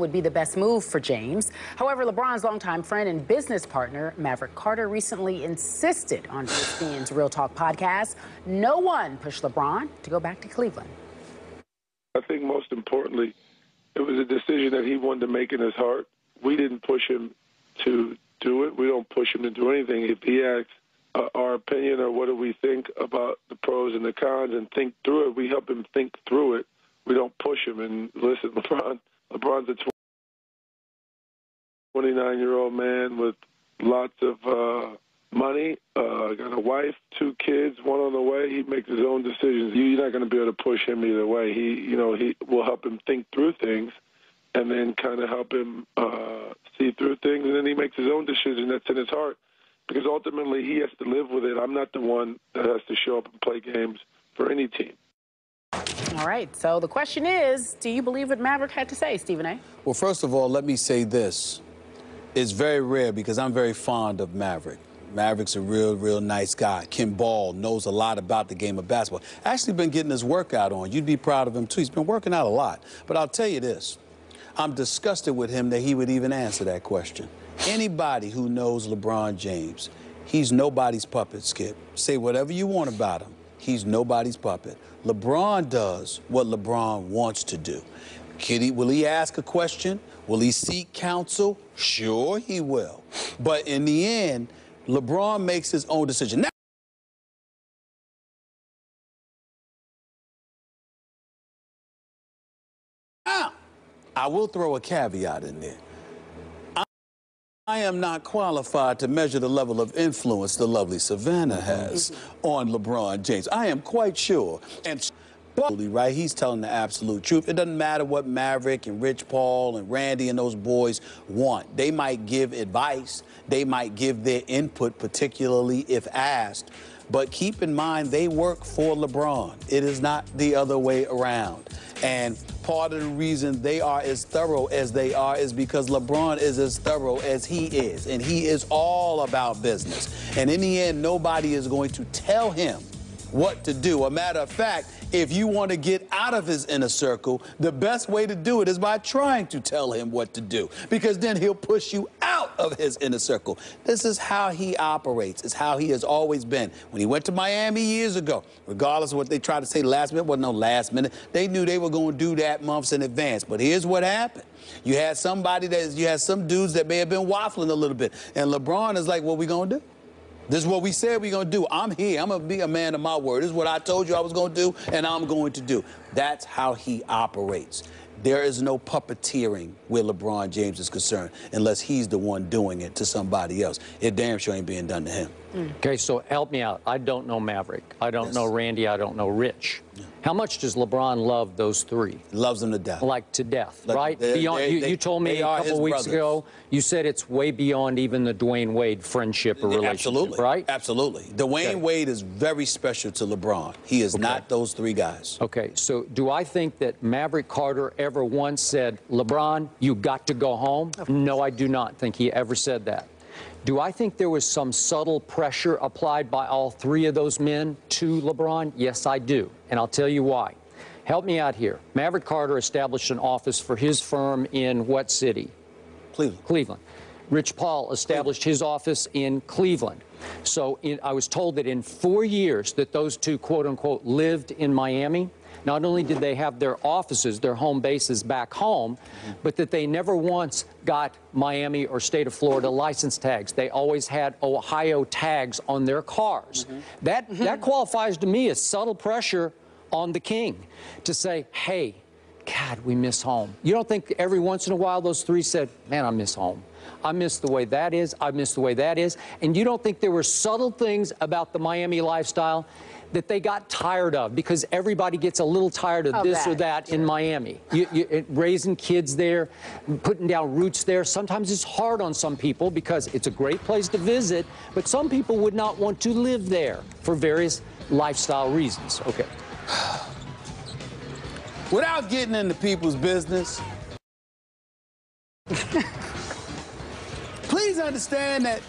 would be the best move for James. However, LeBron's longtime friend and business partner, Maverick Carter, recently insisted on ESPN's Real Talk podcast no one pushed LeBron to go back to Cleveland. I think most importantly, it was a decision that he wanted to make in his heart. We didn't push him to do it. We don't push him to do anything. If he asks our opinion or what do we think about the pros and the cons and think through it, we help him think through it. We don't push him. And listen, LeBron's a 29-year-old man with lots of money, got a wife, 2 kids, 1 on the way. He makes his own decisions. You're not going to be able to push him either way. He will help him think through things and then kind of help him see through things. And then he makes his own decision that's in his heart because ultimately he has to live with it. I'm not the one that has to show up and play games for any team. All right, so the question is, do you believe what Maverick had to say, Stephen A? Well, first of all, let me say this. It's very rare because I'm very fond of Maverick. Maverick's a real nice guy. Ken Ball knows a lot about the game of basketball. Actually been getting his workout on. You'd be proud of him, too. He's been working out a lot. But I'll tell you this. I'm disgusted with him that he would even answer that question. Anybody who knows LeBron James, he's nobody's puppet, Skip. Say whatever you want about him. He's nobody's puppet. LeBron does what LeBron wants to do. Will he ask a question? Will he seek counsel? Sure he will. But in the end, LeBron makes his own decision. Now, I will throw a caveat in there. I am not qualified to measure the level of influence the lovely Savannah has on LeBron James. I am quite sure. And right, he's telling the absolute truth. It doesn't matter what Maverick and Rich Paul and Randy and those boys want. They might give advice. They might give their input, particularly if asked. But keep in mind, they work for LeBron. It is not the other way around. And part of the reason they are as thorough as they are is because LeBron is as thorough as he is. And he is all about business. And in the end, nobody is going to tell him what to do. A matter of fact, if you want to get out of his inner circle, the best way to do it is by trying to tell him what to do, because then he'll push you out of his inner circle. This is how he operates. It's how he has always been. When he went to Miami years ago, regardless of what they tried to say last minute, wasn't no last minute. They knew they were going to do that months in advance. But here's what happened. You had some dudes that may have been waffling a little bit. And LeBron is like, what we going to do? This is what we said we're going to do. I'm here. I'm going to be a man of my word. This is what I told you I was going to do, and I'm going to do. That's how he operates. There is no puppeteering where LeBron James is concerned unless he's the one doing it to somebody else. It damn sure ain't being done to him. Okay, so help me out. I don't know Maverick. I don't know Randy. I don't know Rich. Yeah. How much does LeBron love those 3? Loves them to death. Like to death, right? Beyond, you told me a couple weeks ago, you said it's way beyond even the Dwayne Wade friendship or relationship, absolutely. Right? Absolutely. Dwayne Wade is very special to LeBron. He is not those 3 guys. Okay, so do I think that Maverick Carter ever once said, LeBron, you got to go home? No, I do not think he ever said that. Do I think there was some subtle pressure applied by all 3 of those men to LeBron? Yes, I do. And I'll tell you why. Help me out here. Maverick Carter established an office for his firm in what city? Cleveland. Cleveland. Rich Paul established his office in Cleveland. So I was told that in 4 years that those 2, quote unquote, lived in Miami. Not only did they have their offices, their home bases back home, but that they never once got Miami or state of Florida license tags. They always had Ohio tags on their cars. That qualifies to me as subtle pressure on the king to say, hey, God, we miss home. You don't think every once in a while those 3 said, man, I miss home. I miss the way that is. I miss the way that is. And you don't think there were subtle things about the Miami lifestyle that they got tired of, because everybody gets a little tired of this or that in Miami. Raising kids there, putting down roots there. Sometimes it's hard on some people because it's a great place to visit, but some people would not want to live there for various lifestyle reasons. Okay. Without getting into people's business, please understand that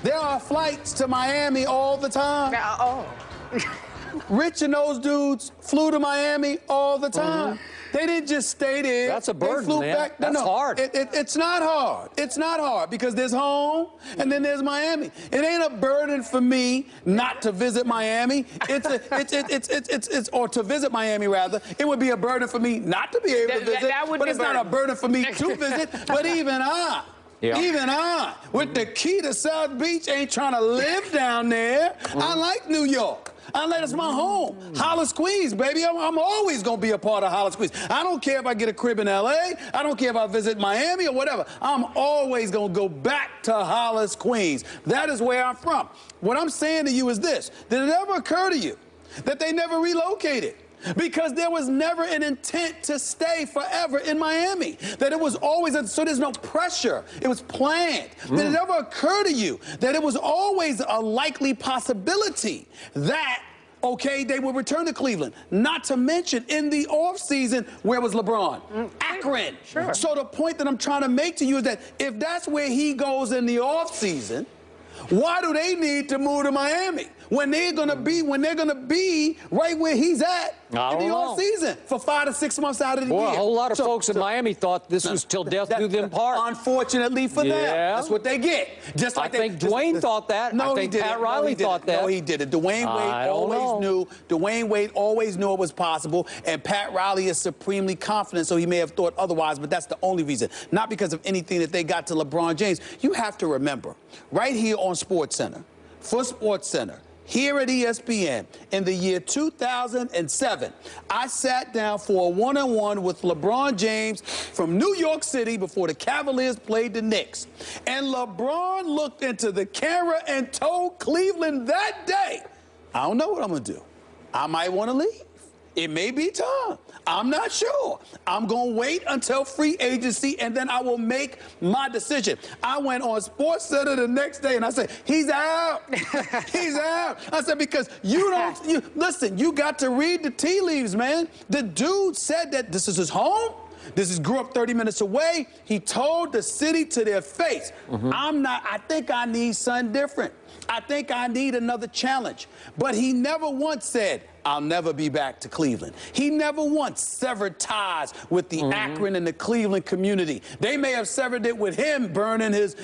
there are flights to Miami all the time. Rich and those dudes flew to Miami all the time. They didn't just stay there. That's a burden, they flew man. back. That's hard. It's not hard. It's not hard because there's home and then there's Miami. It ain't a burden for me not to visit Miami. Or to visit Miami rather. It would be a burden for me not to be able to visit. But it's not a burden for me to visit. But even I, with the key to South Beach, ain't trying to live down there. I like New York. That's my home. Hollis, Queens, baby. I'm always going to be a part of Hollis, Queens. I don't care if I get a crib in L.A. I don't care if I visit Miami or whatever. I'm always going to go back to Hollis, Queens. That is where I'm from. What I'm saying to you is this. Did it ever occur to you that they never relocated? Because there was never an intent to stay forever in Miami. That it was always, so there's no pressure. It was planned. Did it ever occur to you that it was always a likely possibility that, okay, they would return to Cleveland? Not to mention in the offseason, where was LeBron? Akron. Sure. So the point that I'm trying to make to you is that if that's where he goes in the offseason, why do they need to move to Miami when they're gonna be right where he's at in the offseason for 5 to 6 months out of the year? A whole lot of folks in Miami thought this was till death do them part. Unfortunately for them, that's what they get. Just like I think Dwayne thought that. No, I think he didn't. Pat Riley thought that. No, he didn't. Dwayne Wade always knew. Dwayne Wade always knew it was possible, and Pat Riley is supremely confident, so he may have thought otherwise, but that's the only reason. Not because of anything that they got to LeBron James. You have to remember, right here on SportsCenter, for SportsCenter, here at ESPN, in the year 2007, I sat down for a one-on-one with LeBron James from New York City before the Cavaliers played the Knicks. And LeBron looked into the camera and told Cleveland that day, I don't know what I'm going to do. I might want to leave. It may be time. I'm not sure. I'm going to wait until free agency, and then I will make my decision. I went on SportsCenter the next day, and I said, he's out. He's out. I said, because listen, you got to read the tea leaves, man. The dude said that this is his home. Grew up 30 minutes away. He told the city to their face, I think I need something different. I think I need another challenge. But he never once said, I'll never be back to Cleveland. He never once severed ties with the Akron and the Cleveland community. They may have severed it with him burning his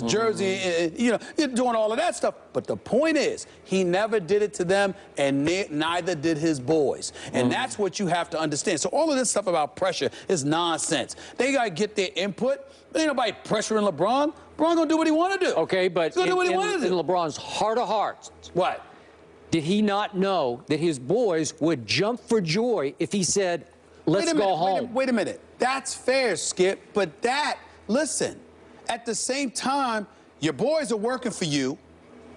jersey, doing all of that stuff. But the point is, he never did it to them, and neither did his boys. And that's what you have to understand. So all of this stuff about pressure is nonsense. They got to get their input. Ain't nobody pressuring LeBron. LeBron gonna do what he want to do. Okay, but in LeBron's heart of hearts, what? Did he not know that his boys would jump for joy if he said, let's go home? Wait a minute. That's fair, Skip. But listen, at the same time, your boys are working for you.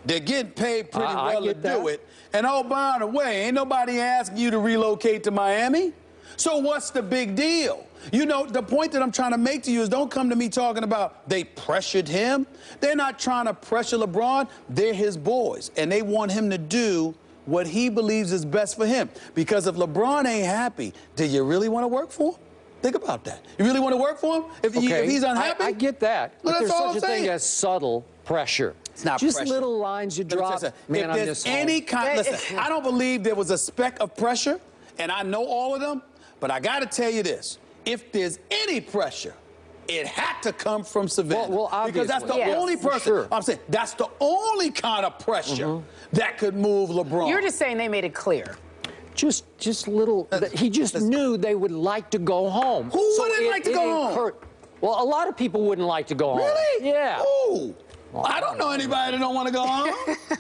They're getting paid pretty well to do it. And oh, by the way, ain't nobody asking you to relocate to Miami. So what's the big deal? You know, the point that I'm trying to make to you is don't come to me talking about they pressured him. They're not trying to pressure LeBron. They're his boys, and they want him to do what he believes is best for him. Because if LeBron ain't happy, do you really want to work for him? Think about that. You really want to work for him if he's unhappy? I get that. Well, but that's there's all such a thing as subtle pressure. It's not just pressure. Little lines you drop. Man, if there's any kind, listen, I don't believe there was a speck of pressure, and I know all of them, but I got to tell you this. If there's any pressure, it had to come from Savannah. Well, because that's the only person. Sure. I'm saying that's the only kind of pressure that could move LeBron. You're just saying they made it clear. Just little. He just knew they would like to go home. Who wouldn't like to go home? Well, a lot of people wouldn't like to go home. Really? Yeah. Who? Well, I don't know anybody that don't want to go home.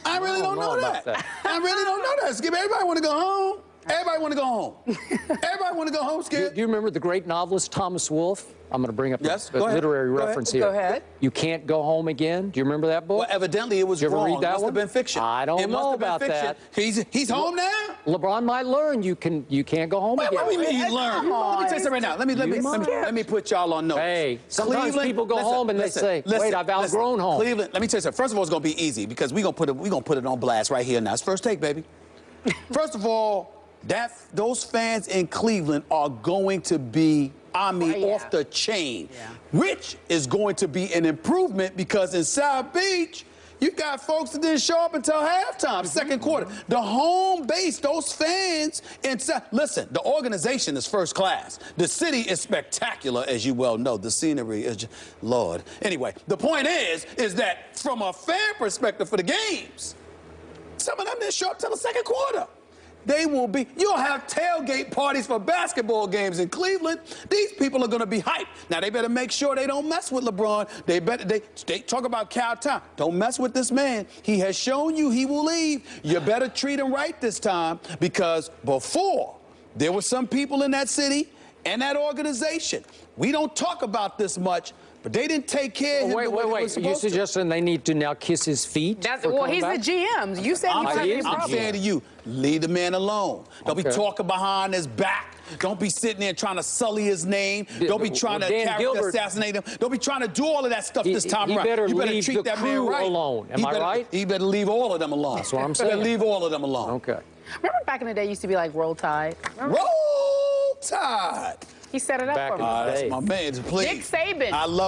I really don't know that. I really don't know that. Skip, everybody want to go home. Everybody want to go home. Everybody want to go home, Skip. Do you remember the great novelist Thomas Wolfe? I'm going to bring up a literary reference here. Go ahead. You Can't Go Home Again. Do you remember that book? Well, evidently it was Did you ever wrong. read that It must have been fiction. I don't know about that. He's home now? LeBron might learn you can't go home again. What do you mean he learned? Let me tell you something right now. Let me put y'all on notes. Hey, sometimes people go home and they say, wait, I've outgrown home. Cleveland, let me tell you something. First of all, it's going to be easy because we're going to put it on blast right here now. It's first take, baby. First of all, those fans in Cleveland are going to be, off the chain, which is going to be an improvement because in South Beach, You got folks that didn't show up until halftime, second quarter. The home base, those fans, listen, the organization is first class. The city is spectacular, as you well know. The scenery is just, Lord. Anyway, the point is that from a fan perspective for the games, some of them didn't show up till the second quarter. You'll have tailgate parties for basketball games in Cleveland. These people are going to be hyped. Now, they better make sure they don't mess with LeBron. They talk about cow time. Don't mess with this man. He has shown you he will leave. You better treat him right this time, because before, there were some people in that city and that organization. We don't talk about this much, but they didn't take care of him. Wait. You suggesting they need to now kiss his feet? Well, he's the GM. You said I'm saying to you, leave the man alone. Don't be talking behind his back. Don't be sitting there trying to sully his name. Don't be trying to character assassinate him. Don't be trying to do all of that stuff this time around. You better treat that man right. Alone. Am I right? He better leave all of them alone. That's what I'm saying. He better leave all of them alone. Okay. Remember back in the day, it used to be like Roll Tide? Remember? Roll Tide. He set it up for me. That's my man. Please. Nick Saban. I love